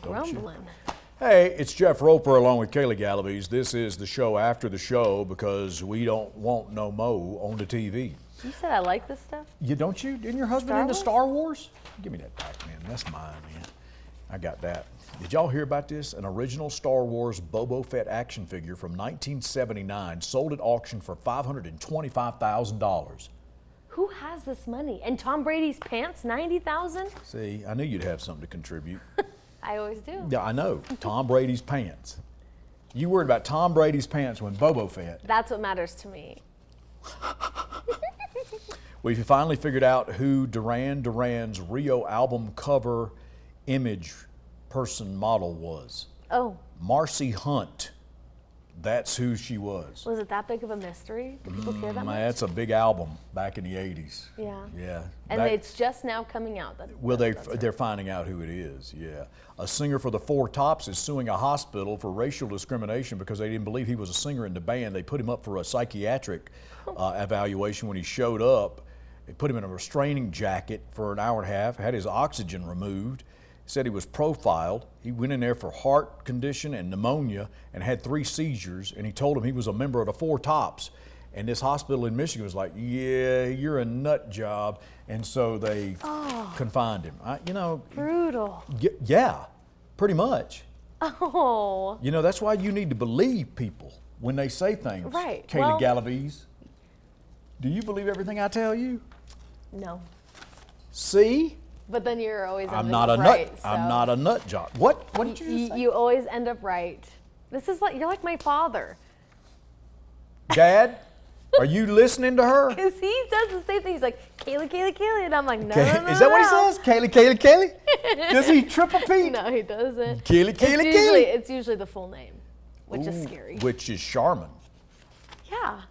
Grumbling. Hey, it's Jeff Roper along with Kaylee Galaviz. This is the show after the show because we don't want no mo on the TV. You said I like this stuff? You don't you? Isn't your husband Star into Wars? Star Wars? Give me that back, man. That's mine, man. I got that. Did y'all hear about this? An original Star Wars Boba Fett action figure from 1979 sold at auction for $525,000. Who has this money? And Tom Brady's pants, 90,000? See, I knew you'd have something to contribute. I always do. Yeah, I know. Tom Brady's pants. You worried about Tom Brady's pants when Boba Fett. That's what matters to me. We finally figured out who Duran Duran's Rio album cover image person model was. Oh, Marcy Hunt. That's who she was. was it that big of a mystery? Do people care that much? That's a big album back in the 80s. Yeah. Yeah. And it's just now coming out. They're finding out who it is, yeah. A singer for the Four Tops is suing a hospital for racial discrimination because they didn't believe he was a singer in the band. They put him up for a psychiatric evaluation when he showed up. They put him in a restraining jacket for an hour and a half, had his oxygen removed, said he was profiled. He went in there for heart condition and pneumonia and had 3 seizures, and he told him he was a member of the Four Tops. And this hospital in Michigan was like, yeah, you're a nut job. And so they confined him. Brutal. Yeah, pretty much. Oh. You know, that's why you need to believe people when they say things. Right. Kaylee Galaviz. Do you believe everything I tell you? No. See? But then you're always I'm ending not up a right. nut. I'm not a nut job. What did you just say? You always end up right. This is like, you're like my father. Dad, are you listening to her? Because he does the same thing. He's like, Kaylee, Kaylee, Kaylee. And I'm like, no, Okay. no, no, Is that what he no. says? Kaylee, Kaylee, Kaylee? Does he triple Pete? No, he doesn't. Kaylee, Kaylee, Kaylee. It's usually the full name, which is scary. Which is Charmin. Yeah.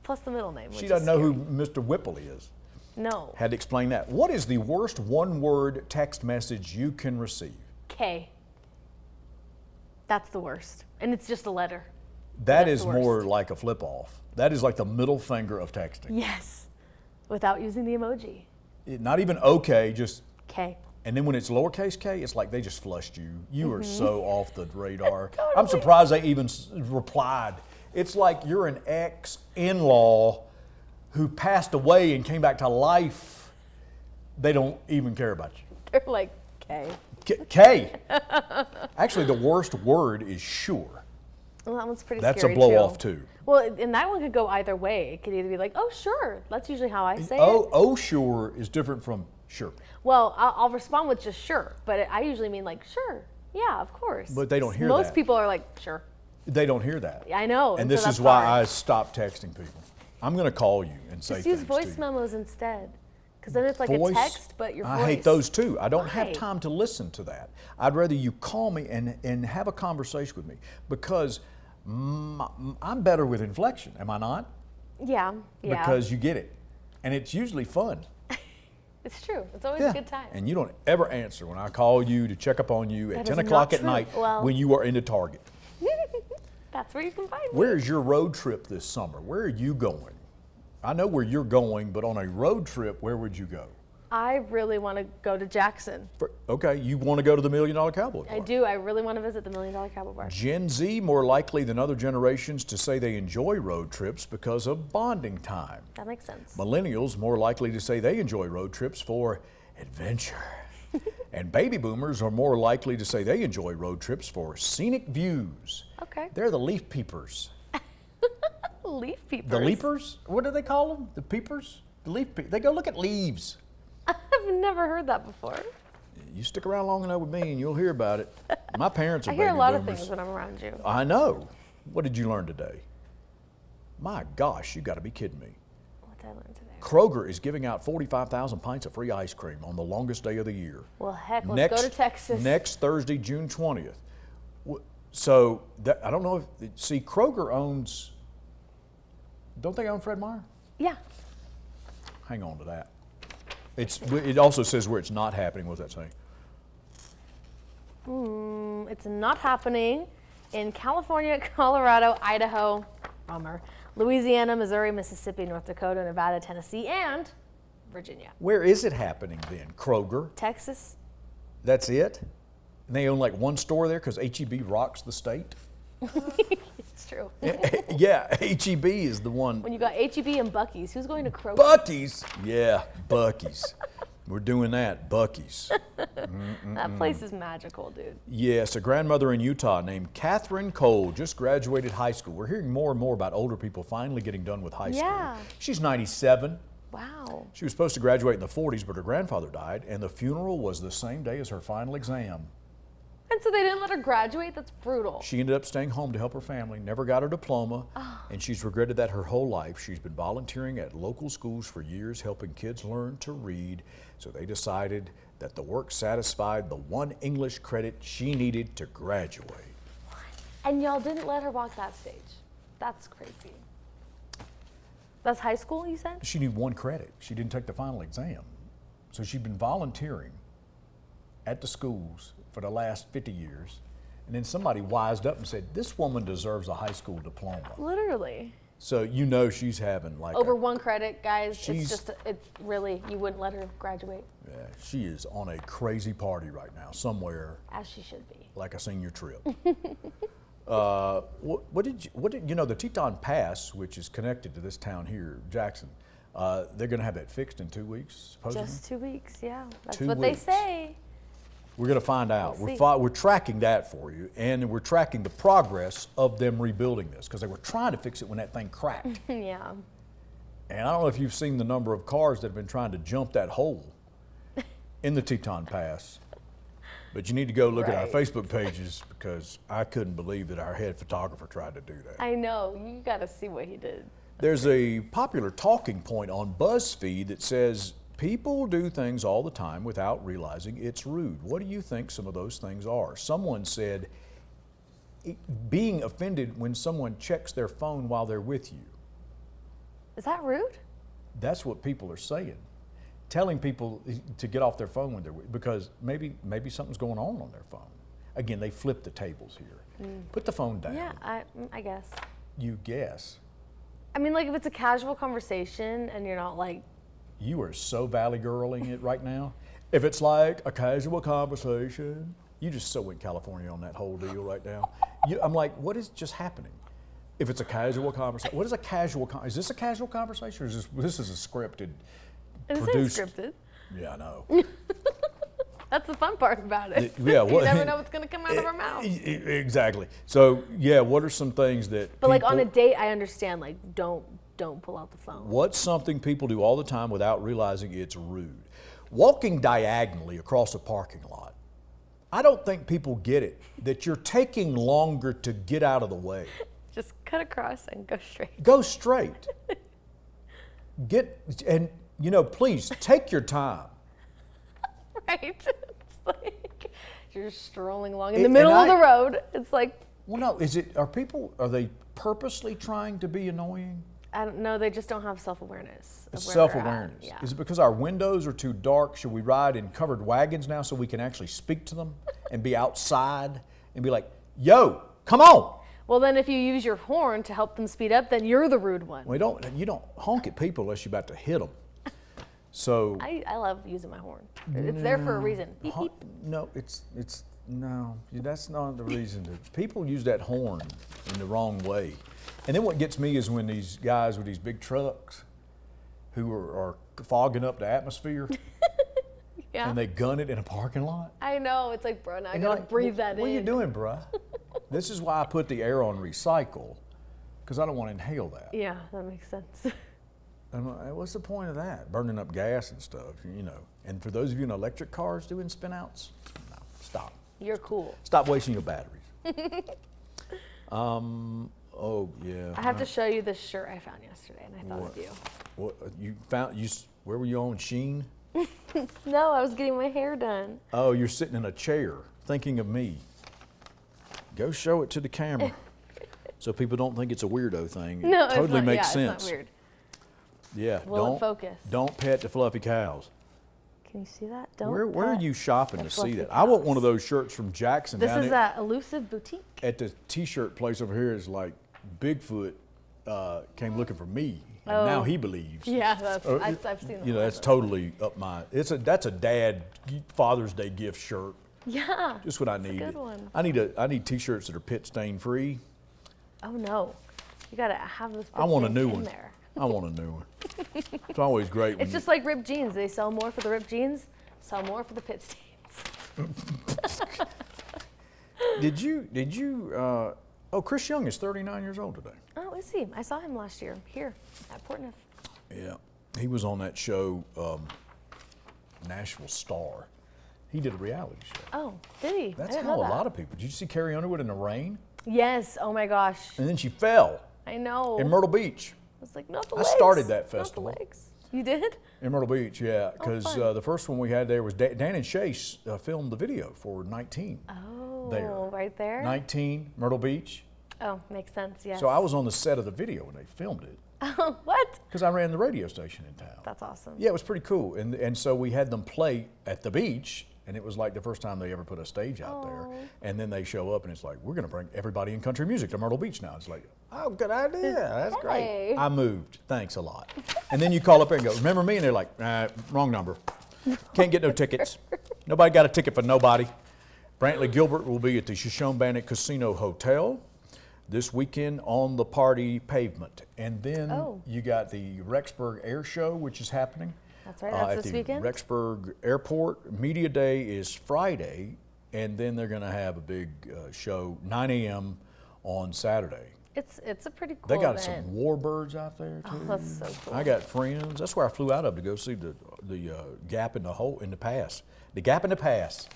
Plus the middle name. She doesn't know who Mr. Whipple is. No. Had to explain that. What is the worst one-word text message you can receive? K. That's the worst. And it's just a letter. That That's is the worst. more like a flip-off. That is like the middle finger of texting. Yes. Without using the emoji. Not even okay, just, K. and then when it's lowercase k, it's like they just flushed you. You are so off the radar. Totally. I'm surprised they even replied. It's like you're an ex-in-law who passed away and came back to life. They don't even care about you. They're like, K. K. Actually, the worst word is sure. Well, that one's pretty That's scary a blow-off too. Well, and that one could go either way. It could either be like, oh, sure. That's usually how I say it. Oh, sure is different from sure. Well, I'll respond with just sure. But I usually mean like, sure. Yeah, of course. But they don't hear Most that. people are like, sure. They don't hear that. I know. And so this that's is why hard. I stopped texting people. I'm going to call you and say Just use things voice to you. memos instead. Because then it's like Voice? a text, but your voice. I hate those too. I don't have Why? time to listen to that. I'd rather you call me and have a conversation with me because I'm better with inflection, am I not? Yeah, yeah. Because you get it. And it's usually fun. It's true. It's always a good time. And you don't ever answer when I call you to check up on you at That 10 is o'clock not at true. night Well- when you are in the Target. That's where you can find me. Where's your road trip this summer? Where are you going? I know where you're going, but on a road trip, where would you go? I really want to go to Jackson. Okay, you want to go to the $1 Million Cowboy Bar. I do. I really want to visit the $1 Million Cowboy Bar. Gen Z more likely than other generations to say they enjoy road trips because of bonding time. That makes sense. Millennials more likely to say they enjoy road trips for adventure. And baby boomers are more likely to say they enjoy road trips for scenic views. Okay. They're the leaf peepers. Leaf peepers. The leapers? What do they call them? The peepers? The leaf peepers. They go look at leaves. I've never heard that before. You stick around long enough with me and you'll hear about it. My parents are I hear a baby lot of boomers. things when I'm around you. I know. What did you learn today? My gosh, you got to be kidding me. What did I learn today? Kroger is giving out 45,000 pints of free ice cream on the longest day of the year. Well, heck, let's go to Texas. Next Thursday, June 20th. So I don't know if, see, Kroger owns, don't they own Fred Meyer? Yeah. Hang on to that. It also says where it's not happening. What's that saying? It's not happening in California, Colorado, Idaho, bummer, Louisiana, Missouri, Mississippi, North Dakota, Nevada, Tennessee, and Virginia. Where is it happening then? Kroger? Texas? That's it? And they own like one store there because H-E-B rocks the state. It's true. Yeah, H-E-B is the one. When you got H-E-B and Buc-ee's, who's going to Kroger? Buc-ee's. Yeah, Buc-ee's. We're doing that, Buc-ee's. That place is magical, dude. Yes, a grandmother in Utah named Catherine Cole just graduated high school. We're hearing more and more about older people finally getting done with high school. Yeah. She's 97. Wow. She was supposed to graduate in the 40s, but her grandfather died, and the funeral was the same day as her final exam. And so they didn't let her graduate? That's brutal. She ended up staying home to help her family, never got her diploma, and she's regretted that her whole life. She's been volunteering at local schools for years, helping kids learn to read. So they decided that the work satisfied the one English credit she needed to graduate. And y'all didn't let her walk that stage. That's crazy. That's high school, you said? She needed one credit. She didn't take the final exam. So she'd been volunteering at the schools for the last 50 years. And then somebody wised up and said, this woman deserves a high school diploma. Literally. So you know she's having like Over one credit, guys. She's- It's really, you wouldn't let her graduate. Yeah, she is on a crazy party right now, somewhere As she should be. like a senior trip. What did you know? The Teton Pass, which is connected to this town here, Jackson, they're going to have that fixed in 2 weeks, supposedly. Just 2 weeks, yeah. That's 2 what weeks. they say. We're going to find out. We'll see. We're tracking that for you, and we're tracking the progress of them rebuilding this because they were trying to fix it when that thing cracked. Yeah. And I don't know if you've seen the number of cars that have been trying to jump that hole in the Teton Pass, but you need to go look at our Right. Facebook pages because I couldn't believe that our head photographer tried to do that. I know. You got to see what he did. There's a popular talking point on BuzzFeed that says people do things all the time without realizing it's rude. What do you think some of those things are? Someone said being offended when someone checks their phone while they're with you. Is that rude? That's what people are saying. Telling people to get off their phone when they're with, because maybe something's going on their phone. Again, they flip the tables here. Put the phone down. Yeah, I guess. You guess. I mean, like if it's a casual conversation and you're not like, You are so valley girling it right now. If it's like a casual conversation, you just so in California on that whole deal right now. I'm like, what is just happening? If it's a casual conversation, what is a casual? Is this a casual conversation, or is this is a scripted? it isn't Produced. scripted. Yeah, I know. That's the fun part about it. Yeah, You never know what's going to come out of our mouth. Exactly. So yeah, what are some things that? But like on a people- date, I understand. Like, don't pull out the phone. What's something people do all the time without realizing it's rude? Walking diagonally across a parking lot. I don't think people get it that you're taking longer to get out of the way. Just cut across and go straight. Go straight. Please take your time. Right? It's like you're strolling along in the middle and of the road. It's like, Well, no, are they purposely trying to be annoying? I don't know. They just don't have self-awareness. It's of where they're at. self-awareness. Yeah. Is it because our windows are too dark? Should we ride in covered wagons now so we can actually speak to them and be outside and be like, yo, come on. Well, then if you use your horn to help them speed up, then you're the rude one. Well, you don't honk at people unless you're about to hit them. So I love using my horn. It's there for a reason. Beep, beep. no, no, that's not the reason. People use that horn in the wrong way. And then what gets me is when these guys with these big trucks who are fogging up the atmosphere Yeah. and they gun it in a parking lot. I know. It's like, bro, now I And gotta you're like, breathe that in. What are you doing, bruh? This is why I put the air on recycle, because I don't want to inhale that. Yeah, that makes sense. I'm like, what's the point of that? Burning up gas and stuff, And for those of you in electric cars doing spin-outs, no, stop. You're cool. Stop wasting your batteries. Oh, yeah. I have to show you this shirt I found yesterday, and I thought What? of you. What, where were you on Sheen? No, I was getting my hair done. Oh, you're sitting in a chair thinking of me. Go show it to the camera so people don't think it's a weirdo thing. It No, totally it's not, makes yeah, sense. It's not weird. Yeah, Will it focus? Don't pet the fluffy cows. Can you see that? Don't. Where are pet you shopping the to see fluffy that? I want cows. one of those shirts from Jackson This down is at, that elusive boutique. at the T-shirt place over here. Is like Bigfoot came looking for me, and now he believes. Yeah, that's, I've seen that. That's totally up my. That's a dad Father's Day gift shirt. Yeah. Just what I that's need. a good one. I need T-shirts that are pit stain free. Oh no, you gotta have this. I want a new in one. There. I want a new one. It's always great. When It's just like ripped jeans. They sell more for the ripped jeans, sell more for the pit stains. Did you? Oh, Chris Young is 39 years old today. Oh, is he? I saw him last year here at Portneuf. Yeah, he was on that show, Nashville Star. He did a reality show. Oh, did he? That's I didn't how know a that. lot of people. Did you see Carrie Underwood in the rain? Yes. Oh my gosh. And then she fell I know. in Myrtle Beach. I was like, not the I legs. started that not the festival. legs. You did? In Myrtle Beach, yeah, because fun. the first one we had there was Dan and Chase filmed the video for 19. Oh, There. right there. 19, Myrtle Beach. Oh, makes sense. Yes. So I was on the set of the video when they filmed it Oh, what? because I ran the radio station in town. That's awesome. Yeah, it was pretty cool. And so we had them play at the beach, and it was like the first time they ever put a stage out there. And then they show up, and it's like, we're going to bring everybody in country music to Myrtle Beach now. It's like, oh, good idea. That's Hey. great. I moved. Thanks a lot. And then you call up there and go, remember me? And they're like, wrong number. Can't get no tickets. Nobody got a ticket for nobody. Brantley Gilbert will be at the Shoshone Bandit Casino Hotel this weekend on the party pavement. And then you got the Rexburg Air Show, which is happening. That's right. That's at this the weekend. Rexburg Airport. Media Day is Friday, and then they're going to have a big show, 9 a.m. on Saturday. It's a pretty cool They got event. some warbirds out there too. Oh, that's so cool. I got friends. That's where I flew out of to go see the gap in the pass. The gap in the pass.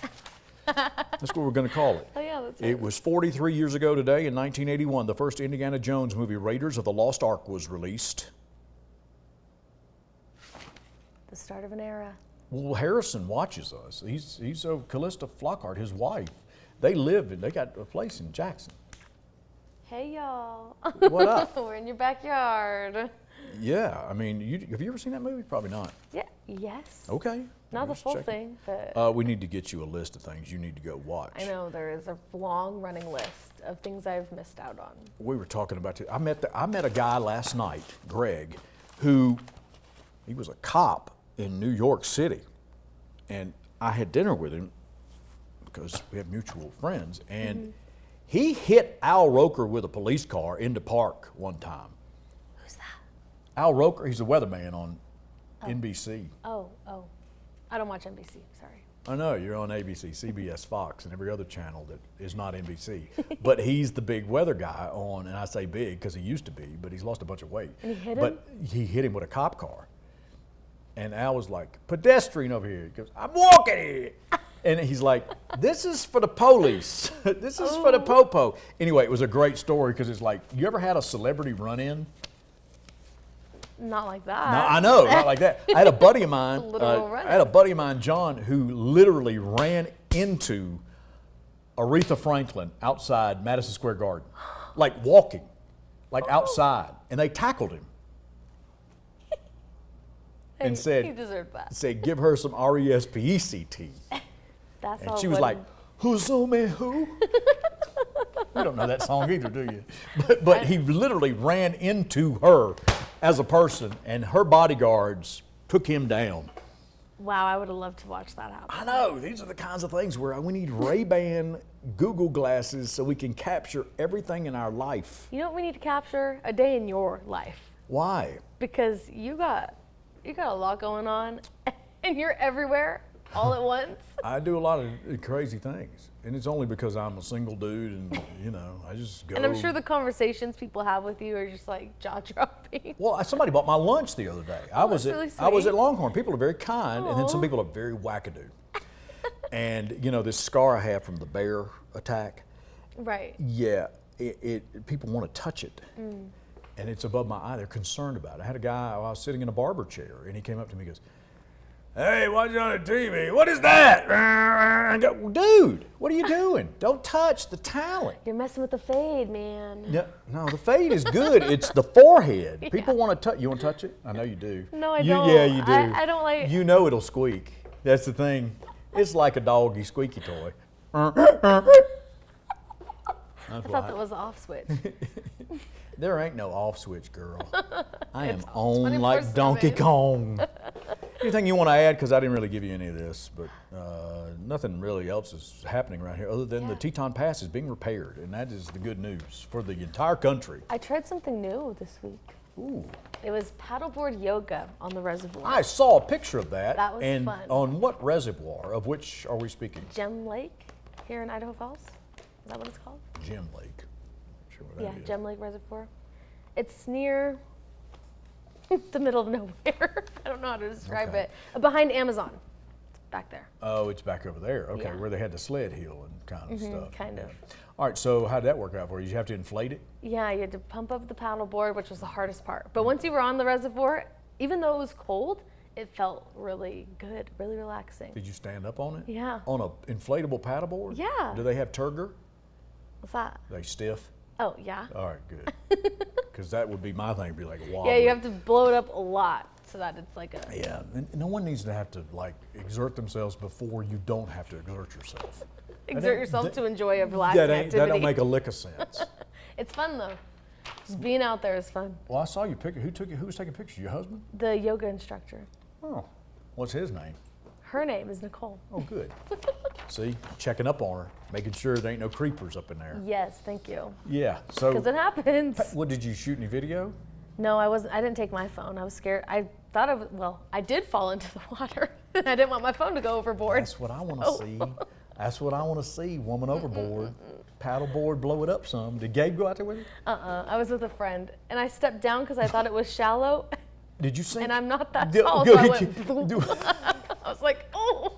That's what we're going to call it. Oh yeah, that's right. It was 43 years ago today, in 1981, the first Indiana Jones movie, Raiders of the Lost Ark, was released. The start of an era. Well, Harrison watches us. He's Callista Flockhart, his wife. They got a place in Jackson. Hey y'all. What up? We're in your backyard. Yeah, I mean, have you ever seen that movie? Probably not. Yeah. Yes. Okay. Not the Just full checking. thing, but We need to get you a list of things you need to go watch. I know there is a long running list of things I've missed out on. We were talking about it. I met a guy last night, Greg, who he was a cop in New York City, and I had dinner with him because we have mutual friends, and he hit Al Roker with a police car into park one time. Who's that? Al Roker, he's a weatherman on NBC. Oh. I don't watch NBC. Sorry. I know, you're on ABC, CBS, Fox, and every other channel that is not NBC. But he's the big weather guy on, and I say big because he used to be, but he's lost a bunch of weight. And he hit him? But he hit him with a cop car. And Al was like, pedestrian over here. He goes, I'm walking here. And he's like, this is for the police. This is for the popo. Anyway, it was a great story because it's like, you ever had a celebrity run-in? Not like that. No, I know, not like that. I had a buddy of mine. Literal I run-in. had a buddy of mine, John, who literally ran into Aretha Franklin outside Madison Square Garden, like walking, like outside, and they tackled him and He said, deserved that. give her some R-E-S-P-E-C-T. That's And all she was it like, who's on me, who? You don't know that song either, do you? But he literally ran into her as a person, and her bodyguards took him down. Wow, I would have loved to watch that happen. I know, these are the kinds of things where we need Ray-Ban Google glasses so we can capture everything in our life. You know what we need to capture? A day in your life. Why? Because you got a lot going on and you're everywhere all at once. I do a lot of crazy things, and it's only because I'm a single dude, and I just go. And I'm sure the conversations people have with you are just like jaw-dropping. Well, somebody bought my lunch the other day. I was that's at really sweet. Longhorn. People are very kind, and then some Aw. people are very wackadoo. And this scar I have from the bear attack. Right. Yeah, people want to touch it, and it's above my eye. They're concerned about it. I had a guy. I was sitting in a barber chair, and he came up to me and goes, "Hey, watch on the TV. What is that?" I go, well, "Dude, what are you doing? Don't touch the talent." You're messing with the fade, man. No, the fade is good. It's the forehead. People want to touch. You want to touch it? I know you do. No, I Yeah, don't. you do. I don't like. You know it'll squeak. That's the thing. It's like a doggy squeaky toy. I thought that was the off switch. There ain't no off switch, girl. I am on like 24/7. Donkey Kong. Anything you want to add? Because I didn't really give you any of this, but nothing really else is happening around here other than the Teton Pass is being repaired, and that is the good news for the entire country. I tried something new this week. Ooh. It was paddleboard yoga on the reservoir. I saw a picture of that. That was and fun. On what reservoir? Of which are we speaking? Gem Lake here in Idaho Falls. Is that what it's called? Gem Lake. Sure what that is. Gem Lake Reservoir. It's near the middle of nowhere. I don't know how to describe it. Behind Amazon. It's back there. Oh, it's back over there. Okay, Yeah. where they had the sled hill and kind of stuff. kind of. All right, so how'd that work out for you? Did you have to inflate it? Yeah, you had to pump up the paddleboard, which was the hardest part. But once you were on the reservoir, even though it was cold, it felt really good, really relaxing. Did you stand up on it? Yeah. On an inflatable paddleboard? Yeah. Do they have turgor? What's that? Are they stiff? Oh, yeah. All right, good. Because that would be my thing, be like wobbly. Yeah, you have to blow it up a lot so that it's like a... Yeah, and no one needs to have to like exert themselves before you don't have to exert yourself. Exert yourself to enjoy a relaxing activity. That don't make a lick of sense. It's fun though. Just being out there is fun. Well, I saw you pick. Who was taking pictures? Your husband? The yoga instructor. Oh, what's his name? Her name is Nicole. Oh, good. See, checking up on her, making sure there ain't no creepers up in there. Yes, thank you. Yeah. So, Because it happens. what did you shoot any video? No, I wasn't. I didn't take my phone. I was scared. I thought of well, I did fall into the water. I didn't want my phone to go overboard. That's what I want to see. That's what I want to see. Woman overboard, paddleboard, blow it up some. Did Gabe go out there with you? I was with a friend, and I stepped down because I thought it was shallow, Did you sink? and I'm not that Do- tall, go- so I went. do- boom. I was like, oh.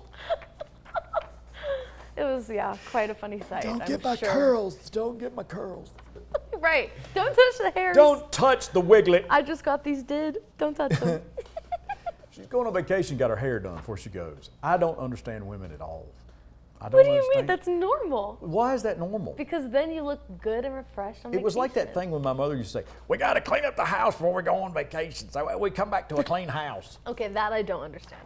It was quite a funny sight. Don't I'm get my sure. curls. Don't get my curls. Right. Don't touch the hairs. Don't touch the wiglet. I just got these did. Don't touch them. She's going on vacation, got her hair done before she goes. I don't understand women at all. I don't What do you understand. mean? That's normal. Why is that normal? Because then you look good and refreshed on It was like that vacation. thing when my mother used to say, we got to clean up the house before we go on vacation. So we come back to a clean house. Okay, that I don't understand.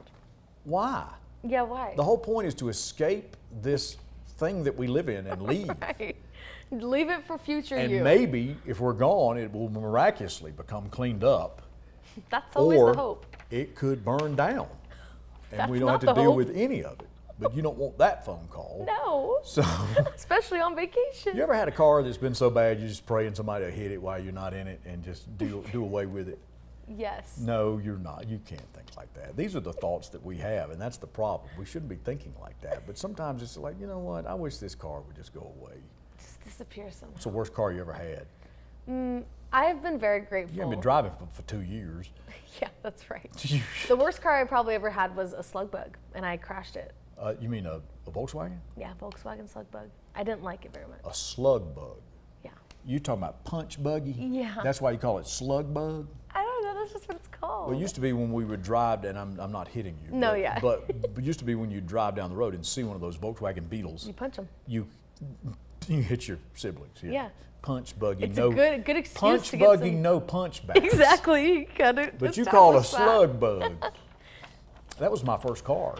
Why? Yeah, why? The whole point is to escape this thing that we live in and leave. Right. Leave it for future And you. maybe if we're gone, it will miraculously become cleaned up. That's always or the hope. it could burn down. And That's we don't not have to the deal hope. with any of it. But you don't want that phone call. No. So, Especially on vacation. you ever had a car that's been so bad you just praying somebody will hit it while you're not in it and just do away with it? Yes. No, you're not. You can't think like that. These are the thoughts that we have, and that's the problem. We shouldn't be thinking like that. But sometimes it's like, you know what? I wish this car would just go away. Just disappear somehow. What's the worst car you ever had? I have been very grateful. You haven't been driving for 2 years. Yeah, that's right. The worst car I probably ever had was a slug bug, and I crashed it. You mean a Volkswagen? Yeah, Volkswagen slug bug. I didn't like it very much. A slug bug. Yeah. You talking about punch buggy? Yeah. That's why you call it slug bug? I don't know. That's just what it's called. Well, it used to be when we would drive, and I'm not hitting you. No, but, yeah. But it used to be when you drive down the road and see one of those Volkswagen Beetles, You punch them. you hit your siblings. Yeah. Punch buggy, It's no. a good excuse punch to get buggy, some... no punch back. Exactly. You gotta But you call a establish that. slug bug. That was my first car.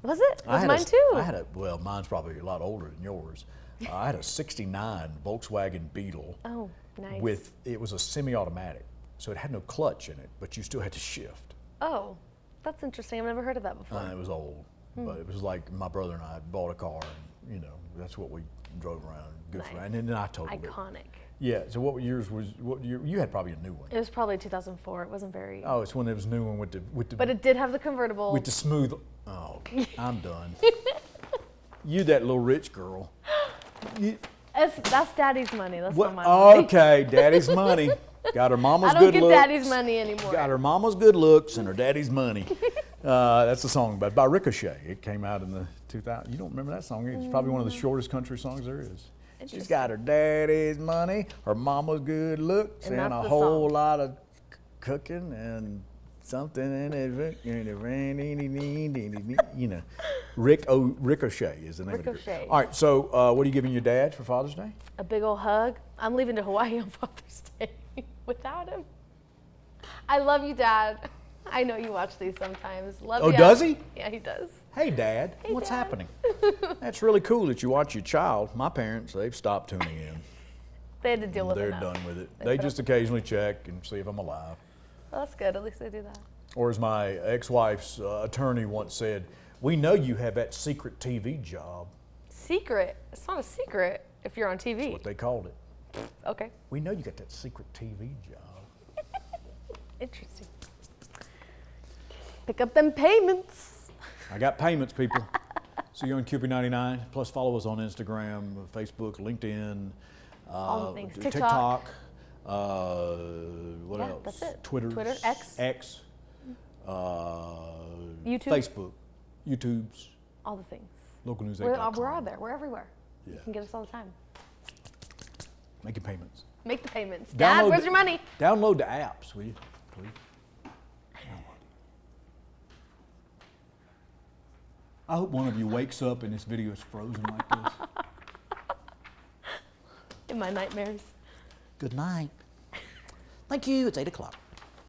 Was it? It was mine too. Well, mine's probably a lot older than yours. I had a '69 Volkswagen Beetle. Oh, nice. It was a semi-automatic, so it had no clutch in it, but you still had to shift. Oh, that's interesting. I've never heard of that before. It was old, but it was like my brother and I bought a car, and that's what we drove around. Good for, Nice. and then I totaled it. Iconic. Yeah. So what yours was? What you had probably a new one. It was probably 2004. It wasn't very. Oh, it's when it was new one with the. But it did have the convertible. With the smooth. Oh, I'm done. You that little rich girl. That's Daddy's money. That's What? not my money. Okay, Daddy's money. Got her mama's I don't good get looks. Daddy's money anymore. Got her mama's good looks and her daddy's money. That's a song by Ricochet. It came out in the 2000. You don't remember that song? It's probably one of the shortest country songs there is. She's got her daddy's money, her mama's good looks, And and that's a the whole song. lot of cooking and something in it. Ricochet is the name of the Ricochet. group. All right, so what are you giving your dad for Father's Day? A big old hug. I'm leaving to Hawaii on Father's Day without him. I love you, Dad. I know you watch these sometimes. Love Oh, ya. does he? Yeah, he does. Hey, Dad, Hey, what's Dad. happening? That's really cool that you watch your child. My parents, they've stopped tuning in. They had to deal with They're it now. done with it. They They put just up- occasionally check and see if I'm alive. Well, that's good. At least they do that. Or as my ex-wife's attorney once said, we know you have that secret TV job. Secret? It's not a secret if you're on TV. That's what they called it. Okay. We know you got that secret TV job. Interesting. Pick up them payments. I got payments, people. See you on QP99. Plus, follow us on Instagram, Facebook, LinkedIn, All the things. TikTok. What Yeah, else? that's it. Twitter, X. YouTube. Facebook, YouTube's, All the things. localnews8.com. We're out there. We're everywhere. Yeah. You can get us all the time. Making payments. Make the payments. Dad, where's your money? Download the apps, will you, please? I hope one of you wakes up and this video is frozen like this. In my nightmares. Good night. Thank you. It's 8 o'clock.